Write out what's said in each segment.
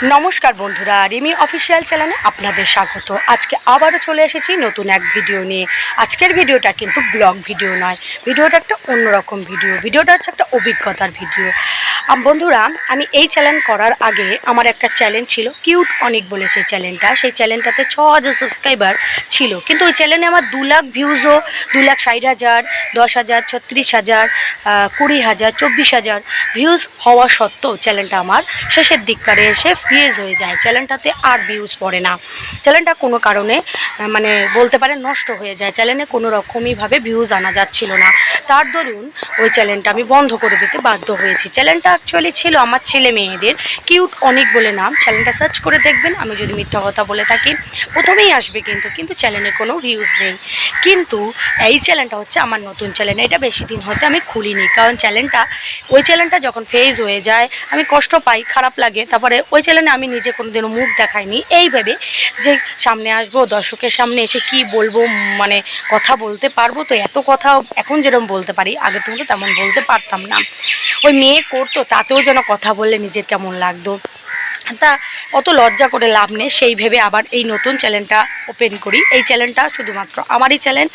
নমস্কার বন্ধুরা, রিমি অফিসিয়াল চ্যানেলে আপনাদের স্বাগত। আজকে আবারও চলে এসেছি নতুন এক ভিডিও নিয়ে। আজকের ভিডিওটা কিন্তু ব্লগ ভিডিও নয়, ভিডিওটা একটা অন্যরকম ভিডিওটা হচ্ছে একটা অভিজ্ঞতার ভিডিও। বন্ধুরা, আমি এই চ্যানেল করার আগে আমার একটা চ্যানেল ছিল কিউট অনেক বলে, সেই চ্যানেলটাতে 6,000 সাবস্ক্রাইবার ছিল, কিন্তু ওই চ্যানেলে আমার 2 লাখ ভিউজও, 2,60,000, 10,000, 36,000, 20,000, 24,000 ভিউজ হওয়া সত্ত্বেও চ্যানেলটা আমার শেষের দিককারে এসে ফ্রিজ হয়ে যায়। চ্যানেলটাতে আর ভিউজ পড়ে না, চ্যানেলটা কোনো কারণে মানে বলতে পারে নষ্ট হয়ে যায়। চ্যানেলে কোনো রকমইভাবে ভিউজ আনা যাচ্ছিল না, তার দরুন ওই চ্যানেলটা আমি বন্ধ করে দিতে বাধ্য হয়েছি। চ্যানেলটা অ্যাকচুয়ালি ছিল আমার ছেলে মেয়েদের, কিউট অনেক বলে নাম। চ্যানেলটা সার্চ করে দেখবেন, আমি যদি মিথ্যা কথা বলে থাকি প্রথমেই আসবে, কিন্তু চ্যানেলে কোনো ভিউজ নেই। কিন্তু এই চ্যানেলটা হচ্ছে আমার নতুন চ্যানেল, এটা বেশি দিন হতে আমি খুলিনি, কারণ ওই চ্যানেলটা যখন ফেজ হয়ে যায় আমি কষ্ট পাই, খারাপ লাগে। তারপরে ওই চ্যানেলে আমি নিজে কোনোদিনও মুখ দেখাইনি, এই ভেবে যে সামনে আসবো, দর্শকের সামনে এসে কি বলবো, মানে কথা বলতে পারবো তো। এত কথা এখন যেরকম বলতে পারি, আগে তো তেমন বলতে পারতাম না। ওই মেয়ে করতো, তাতেও যেন কথা বললে নিজের কেমন লাগতো, তা অত লজ্জা করে লাভ নেই। সেই ভেবে আবার এই নতুন চ্যানেলটা ওপেন করি। এই চ্যানেলটা শুধুমাত্র আমারই চ্যানেল।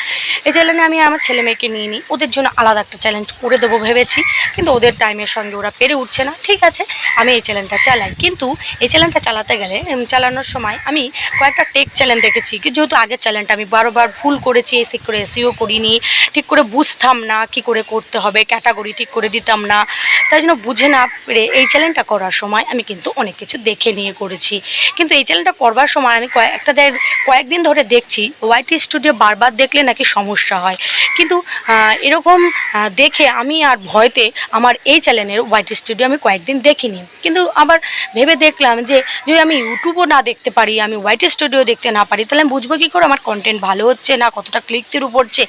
এই চ্যানেলে আমি আমার ছেলে মেয়েকে নিয়ে নিই, ওদের জন্য আলাদা একটা চ্যানেল করে দেবো ভেবেছি, কিন্তু ওদের টাইমের সঙ্গে ওরা পেরে উঠছে না। ঠিক আছে, আমি এই চ্যানেলটা চালাই, কিন্তু এই চ্যানেলটা চালাতে গেলে চালানোর সময় আমি কয়েকটা টেক চ্যানেল দেখেছি, যেহেতু আগের চ্যানেলটা আমি বারবার ভুল করেছি, ঠিক করে এসিও করিনি, ঠিক করে বুঝতাম না কি করে করতে হবে, ক্যাটাগরি ঠিক করে দিতাম না। তাই জন্য বুঝে না পেরে এই চ্যানেলটা করার সময় আমি কিন্তু অনেক কিছু দেখে নিয়ে করেছি। কিন্তু এই চ্যানেলটা করবার সময় আমি কয়েকদিন ধরে দেখছি ওয়াইটি স্টুডিও বারবার দেখলে নাকি সমস্যা হয়, কিন্তু এরকম দেখে আমি আর ভয়তে আমার এই চ্যানেলের ওয়াইটি স্টুডিও আমি কয়েকদিন দেখিনি। কিন্তু আবার ভেবে দেখলাম যে যদি আমি ইউটিউবও না দেখতে পারি, আমি ওয়াইটি স্টুডিও দেখতে না পারি, তাহলে আমি বুঝবো কী করে আমার কন্টেন্ট ভালো হচ্ছে না, কতটা ক্লিক থ্রু পড়ছে,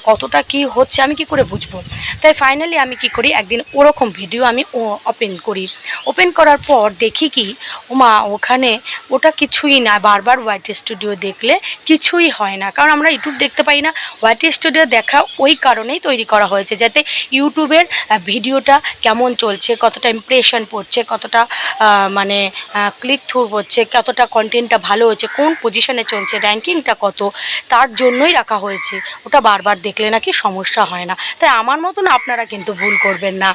কতটা কি হচ্ছে আমি কি করে বুঝবো। তাই ফাইনালি আমি কি করি, একদিন ওরকম ভিডিও আমি ওপেন করি। ওপেন করার পর দেখি কি, ওমা ওখানে ওটা কিছুই না, বারবার ওয়াইটি স্টুডিও দেখলে কিছুই হয় না, কারণ আমরা ইউটিউব দেখতে পাই না। ওয়াইটি স্টুডিও দেখা ওই কারণেই তৈরি করা হয়েছে, যাতে ইউটিউবের ভিডিওটা কেমন চলছে, কতটা ইমপ্রেশন পড়ছে, কতটা মানে ক্লিক থ্রু হচ্ছে, কতটা কন্টেন্টটা ভালো হচ্ছে, কোন পজিশনে চলছে, র্যাঙ্কিংটা কত, তার জন্যই রাখা হয়েছে। ওটা বারবার দেখলে নাকি সমস্যা হয় না। তাই আমার মতন আপনারা কিন্তু ভুল করবেন না,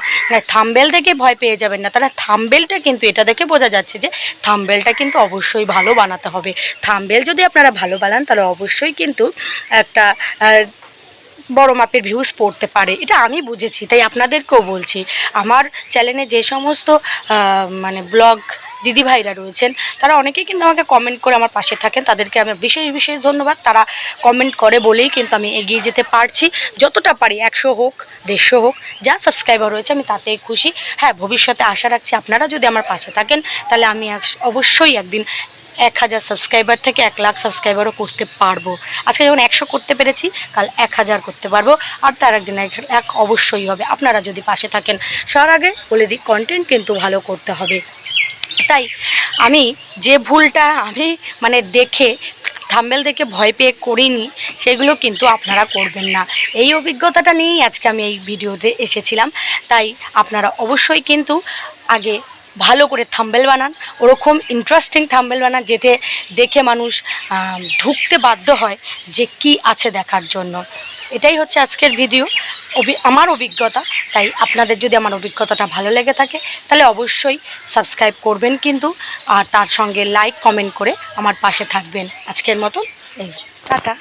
থাম্বনেল দেখে ভয় পেয়ে যাবেন না। তাহলে থাম্বনেলটা কিন্তু এটা দেখে বোঝা যাচ্ছে যে থাম্বনেলটা কিন্তু অবশ্যই ভালো বানাতে হবে। থাম্বনেল যদি আপনারা ভালো বানান তাহলে অবশ্যই কিন্তু একটা বড় মাপের ভিউজ পড়তে পারে, এটা আমি বুঝেছি, তাই আপনাদেরকেও বলছি। আমার চ্যানেলে যে সমস্ত মানে ব্লগ দিদিভাইরা রয়েছেন, তারা অনেকেই কিন্তু আমাকে কমেন্ট করে আমার পাশে থাকেন, তাদেরকে আমি বিশেষ ধন্যবাদ। তারা কমেন্ট করে বলেই কিন্তু আমি এগিয়ে যেতে পারছি, যতটা পারি। 100 হোক, 150 হোক, যা সাবস্ক্রাইবার রয়েছে আমি তাতেই খুশি। হ্যাঁ, ভবিষ্যতে আশা রাখছি আপনারা যদি আমার পাশে থাকেন, তাহলে আমি অবশ্যই একদিন 1,000 সাবস্ক্রাইবার থেকে 1 লাখ সাবস্ক্রাইবারও করতে পারবো। আজকে যখন 100 করতে পেরেছি, কাল 1000 করতে পারবো, আর তার একদিন 1 লাখ অবশ্যই হবে, আপনারা যদি পাশে থাকেন। সবার আগে বলে দিই, কন্টেন্ট কিন্তু ভালো করতে হবে। তাই আমি যে ভুলটা আমি মানে দেখে থাম্বনেল দেখে ভয় পেয়ে করিনি, সেগুলো কিন্তু আপনারা করবেন না। এই অভিজ্ঞতাটা নিয়েই আজকে আমি এই ভিডিওতে এসেছিলাম। তাই আপনারা অবশ্যই কিন্তু আগে ভালো করে থাম্বনেল বানান, ওরকম ইন্টারেস্টিং থাম্বনেল বানান যেতে দেখে মানুষ ঢুকতে বাধ্য হয় যে কি আছে দেখার জন্য। এটাই হচ্ছে আজকের ভিডিও, আমার অভিজ্ঞতা। তাই আপনাদের যদি আমার অভিজ্ঞতাটা ভালো লেগে থাকে, তাহলে অবশ্যই সাবস্ক্রাইব করবেন কিন্তু, আর তার সঙ্গে লাইক কমেন্ট করে আমার পাশে থাকবেন। আজকের মতো এই, টাটা।